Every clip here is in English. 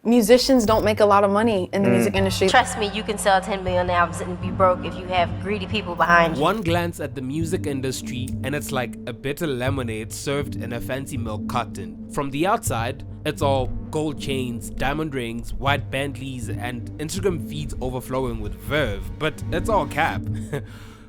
musicians don't make a lot of money in the music industry. Trust me, you can sell 10 million albums and be broke if you have greedy people behind you. One glance at the music industry and it's like a bitter lemonade served in a fancy milk carton. From the outside, it's all gold chains, diamond rings, white Bentleys, and Instagram feeds overflowing with verve, but it's all cap.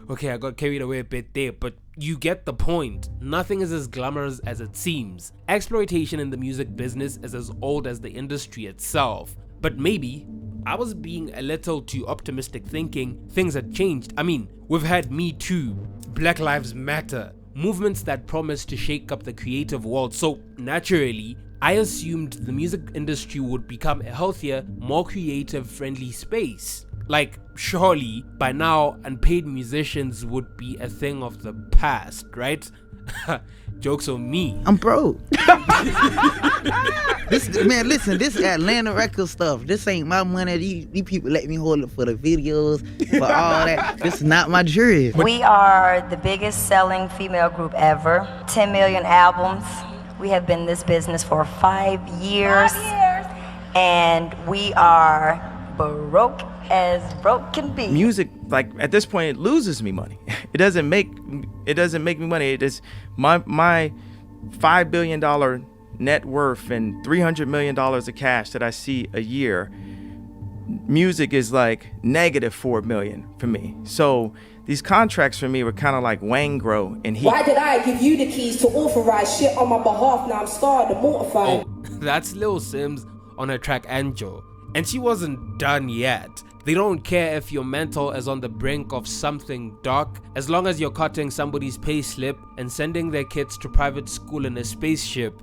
Okay, I got carried away a bit there, but you get the point. Nothing is as glamorous as it seems. Exploitation in the music business is as old as the industry itself. But maybe I was being a little too optimistic thinking things had changed. I mean, we've had Me Too, Black Lives Matter, movements that promise to shake up the creative world. So naturally, I assumed the music industry would become a healthier, more creative friendly space. Like, surely, by now, unpaid musicians would be a thing of the past, right? Joke's on me. I'm broke. Man, listen, this Atlanta record stuff, this ain't my money. These people let me hold it for the videos, for all that. This is not my jury. We are the biggest selling female group ever. 10 million albums. We have been in this business for 5 years. 5 years. And we are broke as broke can be. Music, like at this point, it loses me money. It doesn't make me money. It is my $5 billion net worth and $300 million of cash that I see a year. Music is like negative $4 million for me. So these contracts for me were kind of like Wangro and Heat. Why did I give you the keys to authorize shit on my behalf? Now I'm starting to mortify. Oh, that's Lil Sims on her track Anjo. And she wasn't done yet. They don't care if your mental is on the brink of something dark, as long as you're cutting somebody's pay slip and sending their kids to private school in a spaceship.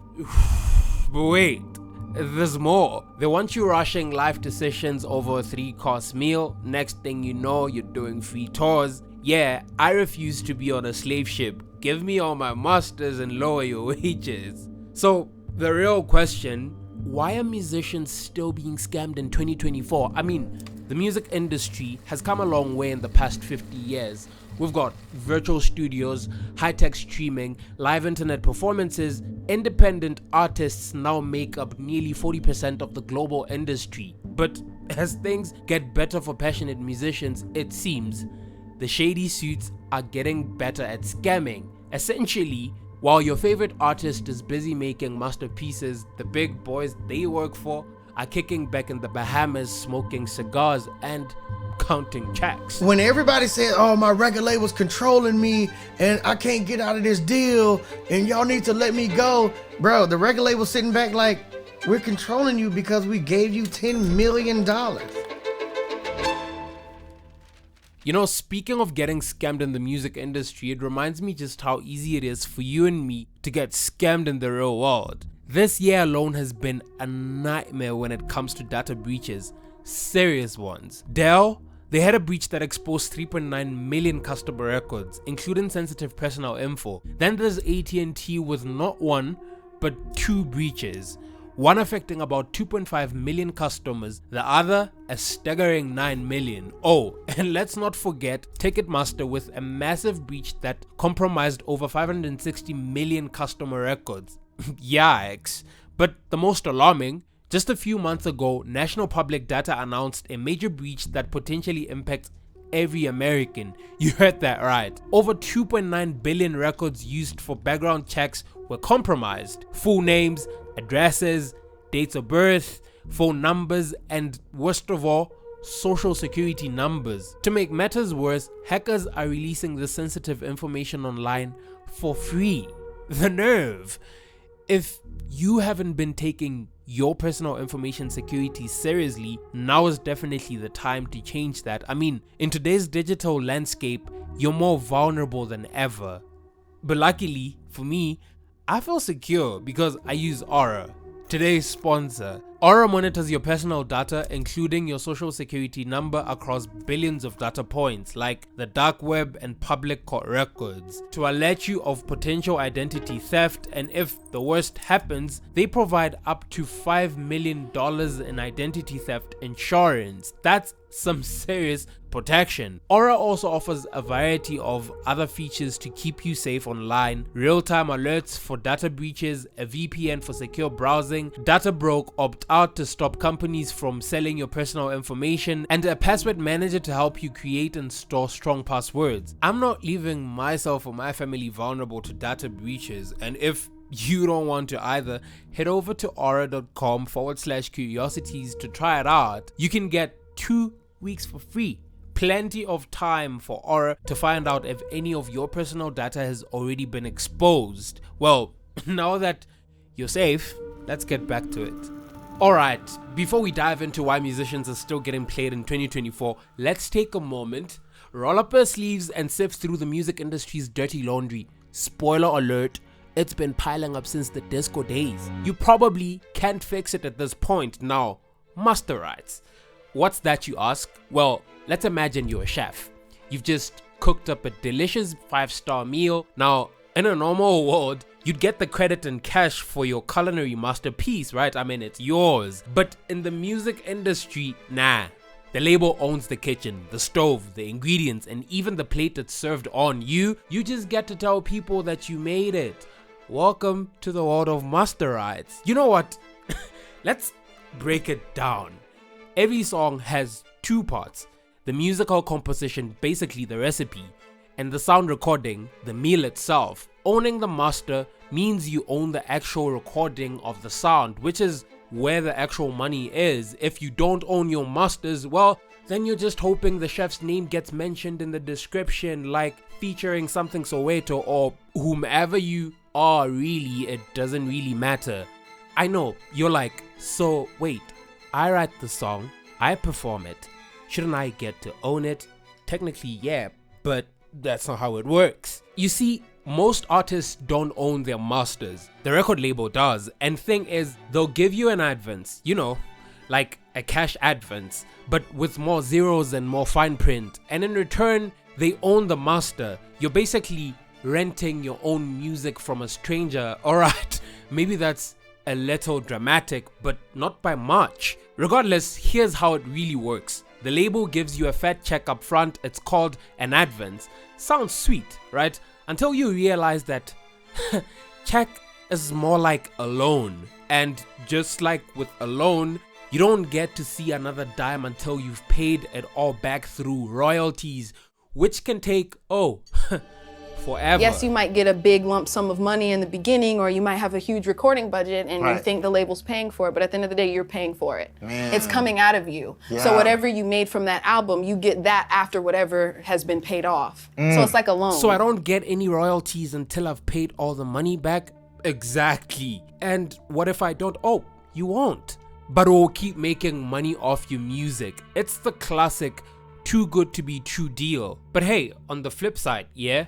But wait, there's more. They want you rushing life decisions over a 3-course meal. Next thing you know, you're doing free tours. Yeah, I refuse to be on a slave ship. Give me all my masters and lower your wages. So, the real question, why are musicians still being scammed in 2024? I mean, the music industry has come a long way in the past 50 years. We've got virtual studios, high-tech streaming, live internet performances. Independent artists now make up nearly 40% of the global industry. But as things get better for passionate musicians, it seems the shady suits are getting better at scamming. Essentially, while your favorite artist is busy making masterpieces, the big boys they work for are kicking back in the Bahamas, smoking cigars and counting checks. When everybody said, oh, my record label's controlling me and I can't get out of this deal and y'all need to let me go, bro, the record label's sitting back like, we're controlling you because we gave you $10 million. You know, speaking of getting scammed in the music industry, it reminds me just how easy it is for you and me to get scammed in the real world. This year alone has been a nightmare when it comes to data breaches, serious ones. Dell, they had a breach that exposed 3.9 million customer records, including sensitive personal info. Then there's AT&T with not one, but 2 breaches. One affecting about 2.5 million customers, the other a staggering 9 million. Oh, and let's not forget Ticketmaster with a massive breach that compromised over 560 million customer records. Yikes. But the most alarming, just a few months ago, National Public Data announced a major breach that potentially impacts every American. You heard that right. Over 2.9 billion records used for background checks were compromised. Full names, addresses, dates of birth, phone numbers, and worst of all, social security numbers. To make matters worse, hackers are releasing the sensitive information online for free. The nerve! If you haven't been taking your personal information security seriously, now is definitely the time to change that. I mean, in today's digital landscape, you're more vulnerable than ever. But luckily, for me, I feel secure because I use Aura. Today's sponsor. Aura monitors your personal data, including your social security number, across billions of data points like the dark web and public court records, to alert you of potential identity theft, and if the the worst happens, they provide up to $5 million in identity theft insurance. That's some serious protection. Aura also offers a variety of other features to keep you safe online: real-time alerts for data breaches, a VPN for secure browsing, data broke opt-out to stop companies from selling your personal information, and a password manager to help you create and store strong passwords. I'm not leaving myself or my family vulnerable to data breaches, and if you don't want to either, head over to aura.com/curiosities to try it out. You can get 2 weeks for free. Plenty of time for Aura to find out if any of your personal data has already been exposed. Well, now that you're safe, let's get back to it. Alright, before we dive into why musicians are still getting played in 2024, let's take a moment, roll up our sleeves and sift through the music industry's dirty laundry. Spoiler alert, it's been piling up since the disco days. You probably can't fix it at this point. Now, master rights. What's that, you ask? Well, let's imagine you're a chef. You've just cooked up a delicious 5-star meal. Now, in a normal world, you'd get the credit in cash for your culinary masterpiece, right? I mean, it's yours. But in the music industry, nah. The label owns the kitchen, the stove, the ingredients, and even the plate that's served on. You just get to tell people that you made it. Welcome to the world of master rights. You know what? Let's break it down. Every song has 2 parts: the musical composition, basically the recipe, and the sound recording, the meal itself. Owning the master means you own the actual recording of the sound, which is where the actual money is. If you don't own your masters, well, then you're just hoping the chef's name gets mentioned in the description, like featuring something Soweto or whomever you are. Really, it doesn't really matter. I know, you're like, so wait, I write the song, I perform it, shouldn't I get to own it? Technically, yeah, but that's not how it works. You see, most artists don't own their masters. The record label does, and thing is, they'll give you an advance, you know, like a cash advance, but with more zeros and more fine print, and in return, they own the master. You're basically renting your own music from a stranger. Alright, maybe that's a little dramatic, but not by much. Regardless, here's how it really works. The label gives you a fat check up front. It's called an advance. Sounds sweet, right? Until you realize that check is more like a loan. And just like with a loan, you don't get to see another dime until you've paid it all back through royalties, which can take, forever. Yes, you might get a big lump sum of money in the beginning, or you might have a huge recording budget and you think the label's paying for it, but at the end of the day, you're paying for it. Man. It's coming out of you. Yeah. So whatever you made from that album, you get that after whatever has been paid off. So it's like a loan. So I don't get any royalties until I've paid all the money back? Exactly. And what if I don't? Oh, you won't. But we'll keep making money off your music. It's the classic too good to be true deal. But hey, on the flip side, yeah?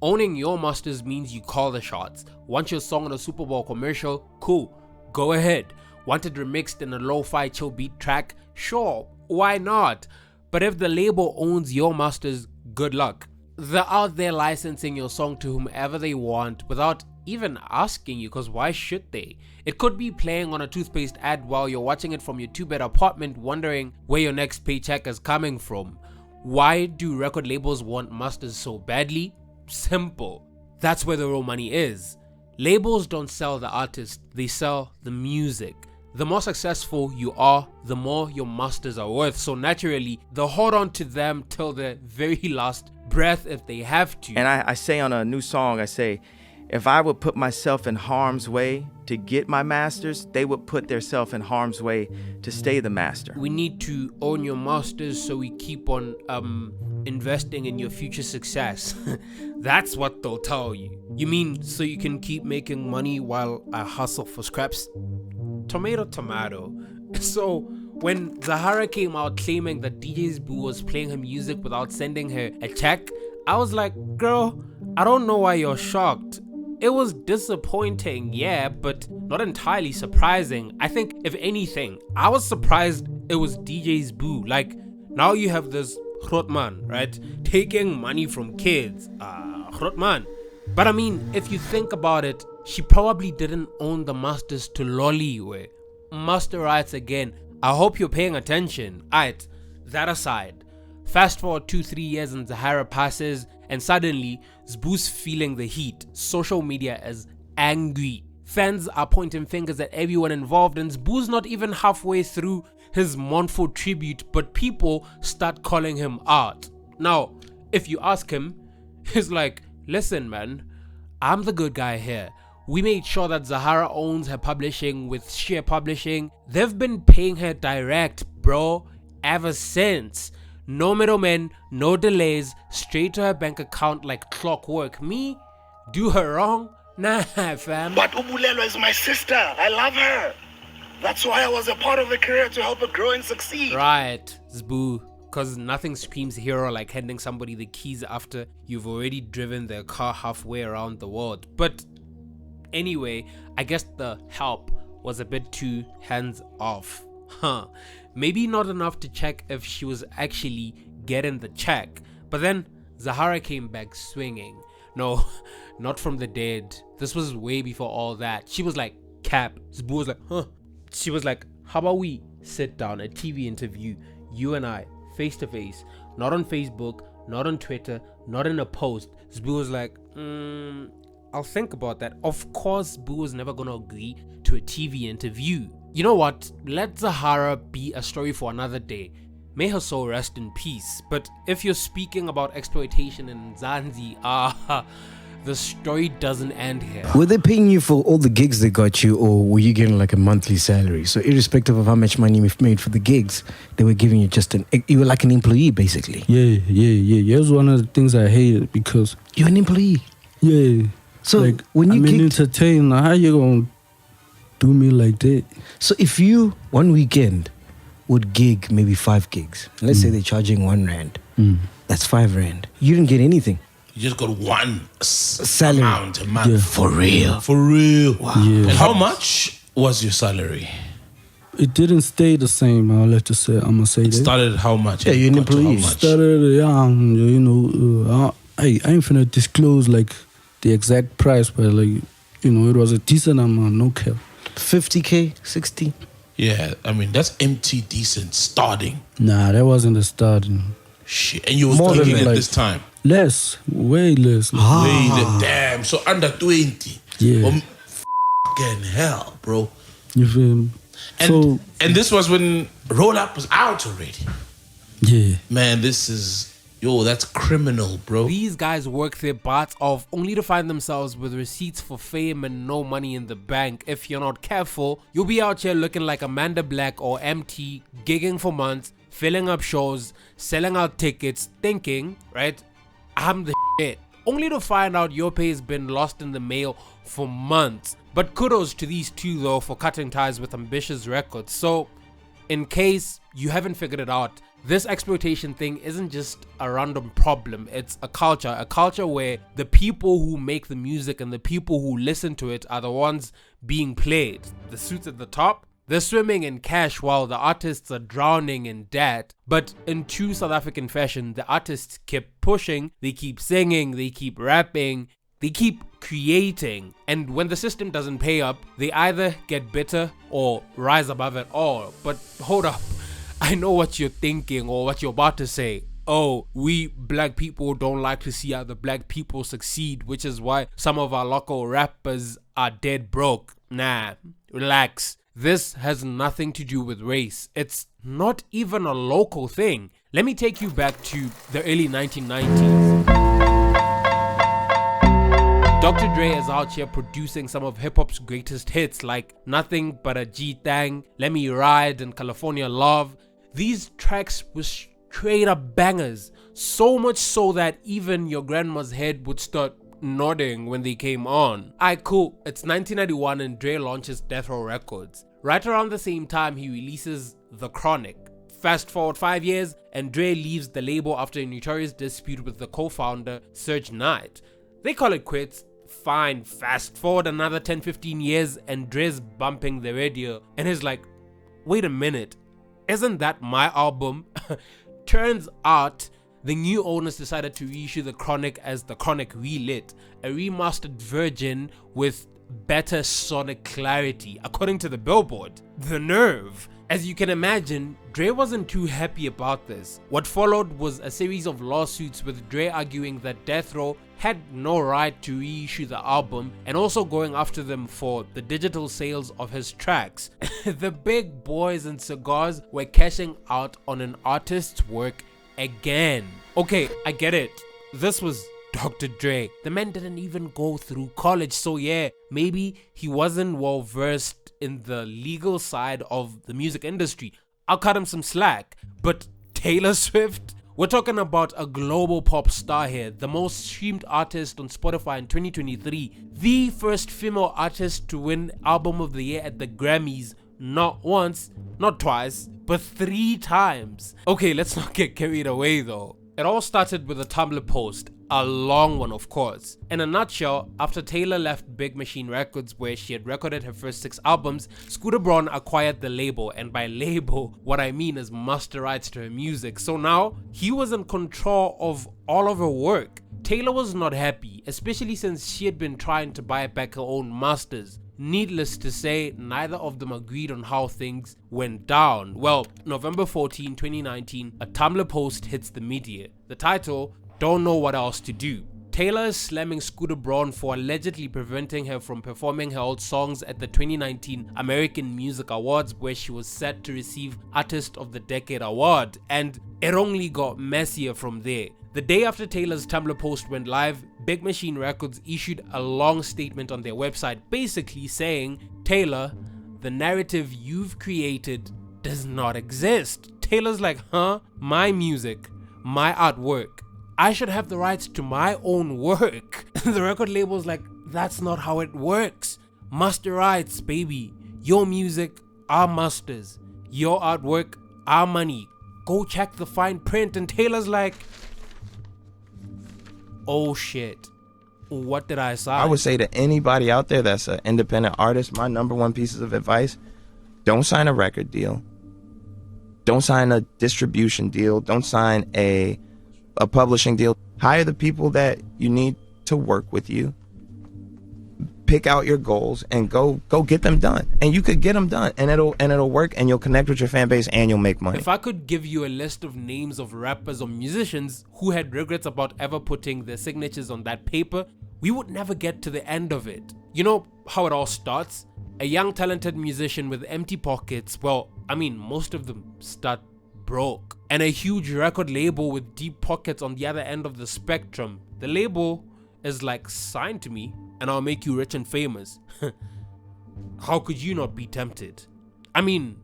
Owning your masters means you call the shots. Want your song on a Super Bowl commercial? Cool, go ahead. Want it remixed in a lo-fi chill beat track? Sure, why not? But if the label owns your masters, good luck. They're out there licensing your song to whomever they want without even asking you, because why should they? It could be playing on a toothpaste ad while you're watching it from your 2-bed apartment, wondering where your next paycheck is coming from. Why do record labels want masters so badly? Simple. That's where the real money is. Labels don't sell the artist, they sell the music. The more successful you are, the more your masters are worth. So naturally, they'll hold on to them till the very last breath if they have to. And I say on a new song, I say, if I would put myself in harm's way to get my masters, they would put themselves in harm's way to stay the master. We need to own your masters so we keep on investing in your future success. That's what they'll tell you. You mean so you can keep making money while I hustle for scraps? Tomato, tomato. So when Zahara came out claiming that DJ's Boo was playing her music without sending her a check, I was like, girl, I don't know why you're shocked. It was disappointing, yeah, but not entirely surprising. I think, if anything, I was surprised it was DJ's Boo. Like, now you have this Grootman, right, taking money from kids. Grootman, But I mean, if you think about it, she probably didn't own the masters to Lolly. Master rights again. I hope you're paying attention. Alright, that aside. Fast forward 2-3 years and Zahara passes, and suddenly Zbu's feeling the heat. Social media is angry. Fans are pointing fingers at everyone involved, and Zbu's not even halfway through his mournful tribute, but people start calling him out. Now, if you ask him, he's like, listen man, I'm the good guy here. We made sure that Zahara owns her publishing with Sheer Publishing. They've been paying her direct, bro, ever since. No middlemen, no delays, straight to her bank account like clockwork. Me? Do her wrong? Nah, fam. But Ubulelo is my sister. I love her. That's why I was a part of her career, to help her grow and succeed. Right, Zbu. Cause nothing screams hero like handing somebody the keys after you've already driven their car halfway around the world. But anyway, I guess the help was a bit too hands off. Maybe not enough to check if she was actually getting the check. But then Zahara came back swinging. No, not from the dead. This was way before all that. She was like, Cap. Zbu was like, huh. She was like, how about we sit down, a TV interview, you and I, face to face, not on Facebook, not on Twitter, not in a post. Zbu was like, I'll think about that. Of course, Zbu was never gonna agree to a TV interview. You know what? Let Zahara be a story for another day. May her soul rest in peace. But if you're speaking about exploitation in Zanzi, the story doesn't end here. Were they paying you for all the gigs they got you, or were you getting like a monthly salary? So irrespective of how much money you've made for the gigs, they were giving you you were like an employee basically. Yeah. It was one of the things I hated because You're an employee. yeah. So like, when you I'm an gigged, entertainer, how you gonna do me like that? so if you one weekend would gig maybe 5 gigs, let's say they're charging R1, that's 5 rand. You didn't get anything. You just got one Salary. amount a month. Yeah. For real. For real. Wow. Yeah. And how much was your salary? It didn't stay the same. I'll let you say. I'm gonna say It that. started at how much? Yeah, you're an Got to employee. How much? Started young, you know. I ain't finna disclose like the exact price, but like, you know, it was a decent amount, no cap. 50K, 60. Yeah, I mean, that's empty decent starting. Nah, that wasn't the starting. Shit. And you was More than gigging at like- this time. Less, way less. Damn. So under 20. Yeah. Fucking hell, bro. You feel me? And, and this was when Roll Up was out already. Yeah. Man, this is... Yo, that's criminal, bro. These guys work their butts off only to find themselves with receipts for fame and no money in the bank. If you're not careful, you'll be out here looking like Amanda Black or MT, gigging for months, filling up shows, selling out tickets, thinking, right, I'm the shit. Only to find out your pay has been lost in the mail for months. But kudos to these two though for cutting ties with ambitious records. So, in case you haven't figured it out, this exploitation thing isn't just a random problem, it's a culture where the people who make the music and the people who listen to it are the ones being played. The suits at the top, they're swimming in cash while the artists are drowning in debt. But in true South African fashion, the artists keep pushing, they keep singing, they keep rapping, they keep creating. And when the system doesn't pay up, they either get bitter or rise above it all. But hold up. I know what you're thinking or what you're about to say. Oh, we black people don't like to see other black people succeed, which is why some of our local rappers are dead broke. Nah, relax. This has nothing to do with race. It's not even a local thing. Let me take you back to the early 1990s. Dr. Dre is out here producing some of hip-hop's greatest hits like Nothing But a G-Thang, Let Me Ride, and California Love. These tracks were straight up bangers, so much so that even your grandma's head would start nodding when they came on. Alright, cool, it's 1991 and Dre launches Death Row Records. Right around the same time he releases The Chronic. Fast forward 5 years and Dre leaves the label after a notorious dispute with the co-founder Serge Knight. They call it quits. Fine, fast forward another 10-15 years and Dre's bumping the radio and he's like, wait a minute, isn't that my album? Turns out the new owners decided to reissue The Chronic as The Chronic Relit, a remastered version with better sonic clarity, according to the Billboard. The nerve! As you can imagine, Dre wasn't too happy about this. What followed was a series of lawsuits, with Dre arguing that Death Row had no right to reissue the album and also going after them for the digital sales of his tracks. The big boys and cigars were cashing out on an artist's work again. Okay, I get it. This was Dr. Dre. The man didn't even go through college, so yeah, maybe he wasn't well versed in the legal side of the music industry. I'll cut him some slack. But Taylor Swift? We're talking about a global pop star here, the most streamed artist on Spotify in 2023, the first female artist to win Album of the Year at the Grammys, not once, not twice, but 3 times. Okay, let's not get carried away though. It all started with a Tumblr post, a long one of course. In a nutshell, after Taylor left Big Machine Records, where she had recorded her first 6 albums, Scooter Braun acquired the label, and by label, what I mean is master rights to her music. So now, he was in control of all of her work. Taylor was not happy, especially since she had been trying to buy back her own masters. Needless to say, neither of them agreed on how things went down. Well, November 14, 2019, a Tumblr post hits the media. The title, "Don't Know What Else to Do." Taylor is slamming Scooter Braun for allegedly preventing her from performing her old songs at the 2019 American Music Awards, where she was set to receive Artist of the Decade award, and it only got messier from there. The day after Taylor's Tumblr post went live, Big Machine Records issued a long statement on their website basically saying, "Taylor, the narrative you've created does not exist." Taylor's like, huh? My music, my artwork. I should have the rights to my own work. The record label's like, that's not how it works. Master rights, baby. Your music, our masters. Your artwork, our money. Go check the fine print. And Taylor's like, oh shit, what did I sign? I would say to anybody out there that's an independent artist, my number one piece of advice, don't sign a record deal. Don't sign a distribution deal. Don't sign a publishing deal. Hire the people that you need to work with you. Pick out your goals and go get them done. And you could get them done, and it'll work, and you'll connect with your fan base, and you'll make money. If I could give you a list of names of rappers or musicians who had regrets about ever putting their signatures on that paper, we would never get to the end of it. You know how it all starts? A young talented musician with empty pockets, well, I mean, most of them start broke. And a huge record label with deep pockets on the other end of the spectrum. The label is like, sign to me and I'll make you rich and famous. How could you not be tempted? I mean,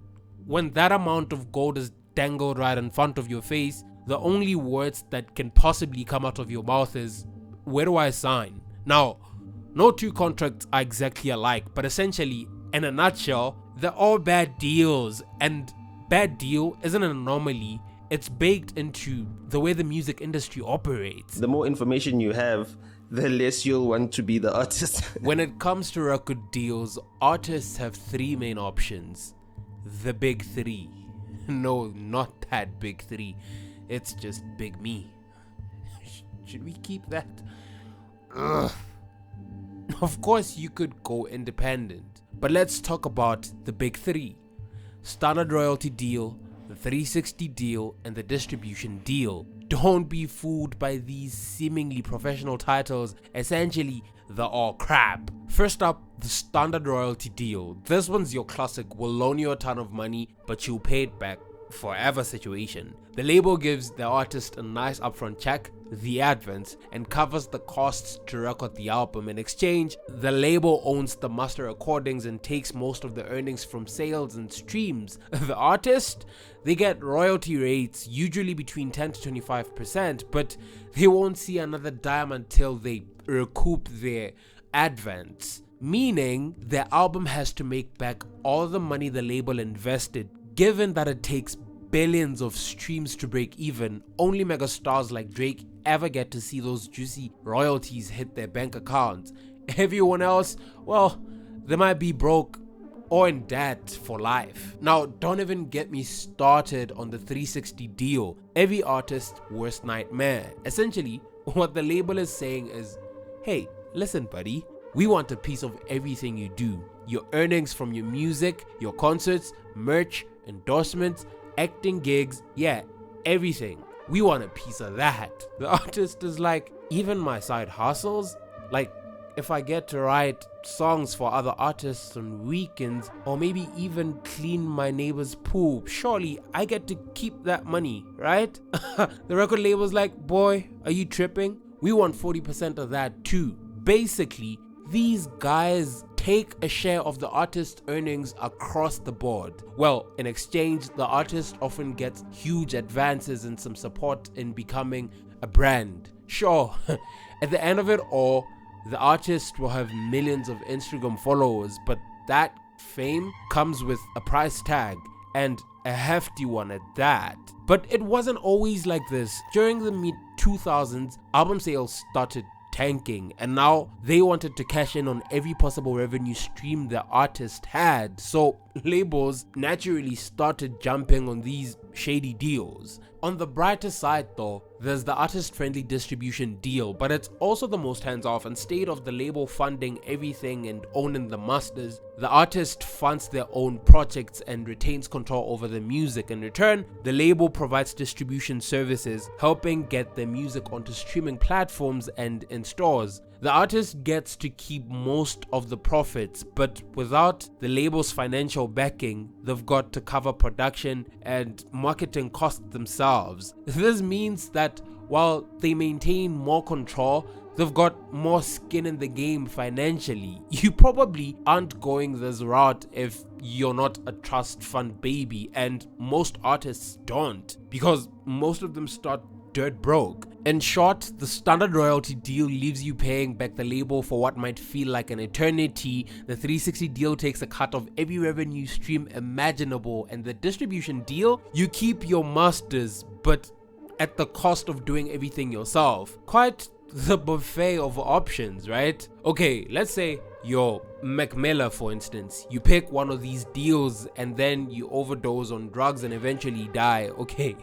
when that amount of gold is dangled right in front of your face, the only words that can possibly come out of your mouth is, where do I sign? Now, no two contracts are exactly alike, but essentially, in a nutshell, they're all bad deals, and bad deal isn't an anomaly. It's baked into the way the music industry operates. The more information you have, the less you'll want to be the artist. When it comes to record deals, artists have 3 main options. The big 3. No, not that big 3. It's just big me. Should we keep that? Ugh. Of course you could go independent, but let's talk about the big 3. Standard royalty deal, the 360 deal, and the distribution deal. Don't be fooled by these seemingly professional titles. Essentially, they're all crap. First up, the standard royalty deal. This one's your classic, will loan you a ton of money, but you'll pay it back forever situation. The label gives the artist a nice upfront check, the advance, and covers the costs to record the album. In exchange, the label owns the master recordings and takes most of the earnings from sales and streams. The artist, they get royalty rates, usually between 10 to 25%, but they won't see another dime until they recoup their advance. Meaning, their album has to make back all the money the label invested. Given that it takes billions of streams to break even, only megastars like Drake ever get to see those juicy royalties hit their bank accounts. Everyone else, well, they might be broke or in debt for life. Now, don't even get me started on the 360 deal, every artist's worst nightmare. Essentially, what the label is saying is, hey, listen buddy, we want a piece of everything you do. Your earnings from your music, your concerts, merch, endorsements, acting gigs, yeah, everything. We want a piece of that. The artist is like, even my side hustles? Like, if I get to write songs for other artists on weekends, or maybe even clean my neighbor's pool, surely I get to keep that money, right? The record label's like, boy, are you tripping? We want 40% of that too. Basically, these guys take a share of the artist's earnings across the board. Well, in exchange, the artist often gets huge advances and some support in becoming a brand. Sure, at the end of it all, the artist will have millions of Instagram followers, but that fame comes with a price tag, and a hefty one at that. But it wasn't always like this. During the mid-2000s, album sales started tanking, and now they wanted to cash in on every possible revenue stream the artist had. So labels naturally started jumping on these shady deals. On the brighter side though, there's the artist-friendly distribution deal, but it's also the most hands-off. Instead of the label funding everything and owning the masters, the artist funds their own projects and retains control over the music. In return, the label provides distribution services, helping get their music onto streaming platforms and in stores. The artist gets to keep most of the profits, but without the label's financial backing, they've got to cover production and marketing costs themselves. This means that while they maintain more control, they've got more skin in the game financially. You probably aren't going this route if you're not a trust fund baby, and most artists don't, because most of them start dirt broke. In short, the standard royalty deal leaves you paying back the label for what might feel like an eternity. The 360 deal takes a cut of every revenue stream imaginable, and the distribution deal, you keep your masters, but at the cost of doing everything yourself. Quite the buffet of options, right? Okay, let's say you're Mac Miller, for instance. You pick one of these deals and then you overdose on drugs and eventually die. Okay,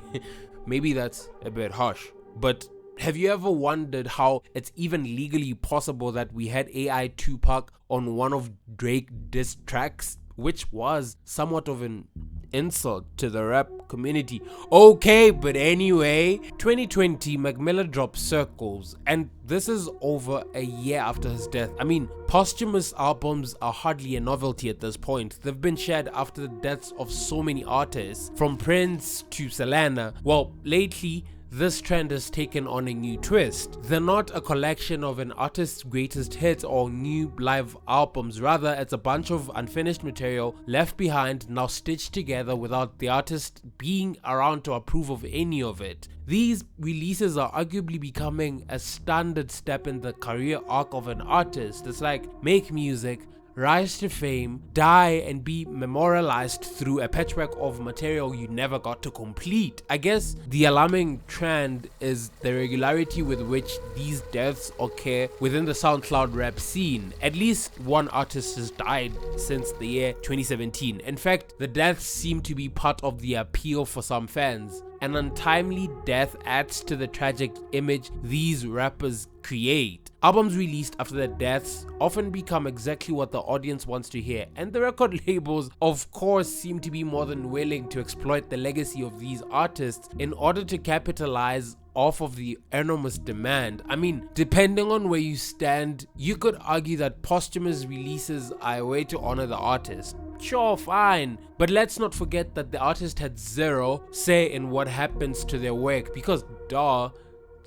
maybe that's a bit harsh, but have you ever wondered how it's even legally possible that we had AI Tupac on one of Drake diss tracks, which was somewhat of an insult to the rap community? Okay, but anyway, 2020, Mac Miller dropped Circles, and this is over a year after his death. I mean, posthumous albums are hardly a novelty at this point. They've been shared after the deaths of so many artists, from Prince to Selena. Well, lately, this trend has taken on a new twist. They're not a collection of an artist's greatest hits or new live albums. Rather, it's a bunch of unfinished material left behind, now stitched together without the artist being around to approve of any of it. These releases are arguably becoming a standard step in the career arc of an artist. It's like, make music, rise to fame, die, and be memorialized through a patchwork of material you never got to complete. I guess the alarming trend is the regularity with which these deaths occur within the SoundCloud rap scene. At least one artist has died since the year 2017. In fact, the deaths seem to be part of the appeal for some fans. An untimely death adds to the tragic image these rappers create. Albums released after their deaths often become exactly what the audience wants to hear, and the record labels, of course, seem to be more than willing to exploit the legacy of these artists in order to capitalize off of the enormous demand. I mean, depending on where you stand, you could argue that posthumous releases are a way to honor the artist. Sure, fine, but let's not forget that the artist had zero say in what happens to their work, because duh,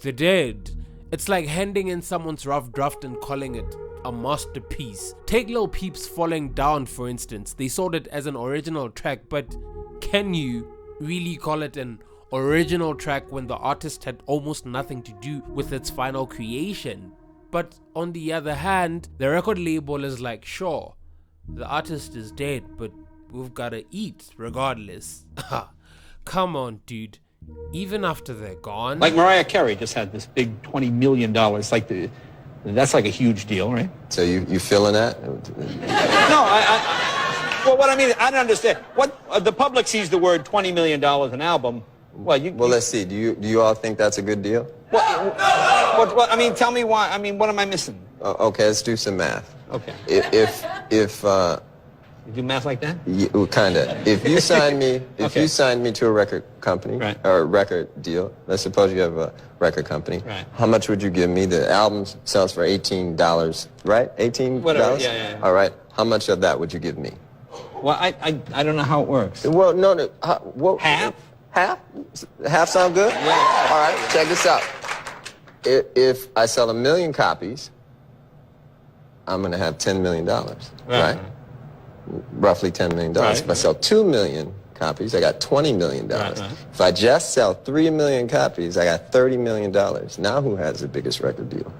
they did. It's like handing in someone's rough draft and calling it a masterpiece. Take Lil Peep's Falling Down, for instance. They sold it as an original track, but can you really call it an original track when the artist had almost nothing to do with its final creation? But on the other hand, the record label is like, sure, the artist is dead, but we've gotta eat regardless. Come on, dude. Even after they're gone. Like Mariah Carey just had this big $20 million. That's like a huge deal, right? So you feeling that? No, Well, what I mean, I don't understand. What the public sees the word $20 million an album. Well, let's see. Do you all think that's a good deal? What, I mean, tell me why. I mean, what am I missing? Okay, let's do some math. Okay. If you do math like that? Kinda. If you sign me, you signed me to a record company or a record deal. Let's suppose you have a record company. Right. How much would you give me? The album sells for $18, right? $18. Whatever. Yeah. All right. How much of that would you give me? Well, I don't know how it works. Well, no. Half? Half? Half sound good? Yeah. All right. Check this out. If I sell 1 million copies, I'm gonna have $10 million, right? Roughly $10 million. If I sell 2 million copies, I got $20 million. If I just sell 3 million copies, I got $30 million. Now who has the biggest record deal?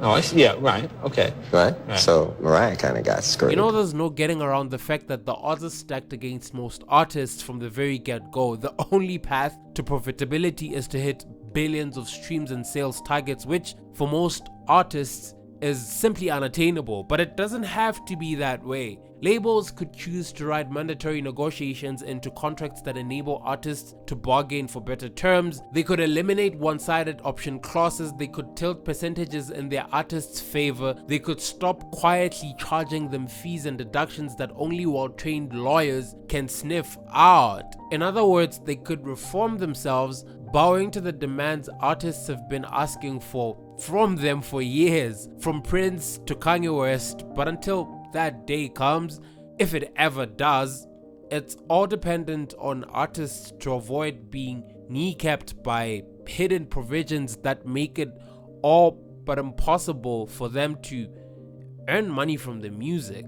Oh, I see. Yeah, right. Okay. Right? So Mariah kind of got skirted. You know, there's no getting around the fact that the odds are stacked against most artists from the very get-go. The only path to profitability is to hit billions of streams and sales targets, which for most artists is simply unattainable, but it doesn't have to be that way. Labels could choose to write mandatory negotiations into contracts that enable artists to bargain for better terms. They could eliminate one-sided option clauses. They could tilt percentages in their artists' favor. They could stop quietly charging them fees and deductions that only well-trained lawyers can sniff out. In other words, they could reform themselves, bowing to the demands artists have been asking from them for years, from Prince to Kanye West. But until that day comes, if it ever does, it's all dependent on artists to avoid being kneecapped by hidden provisions that make it all but impossible for them to earn money from the music.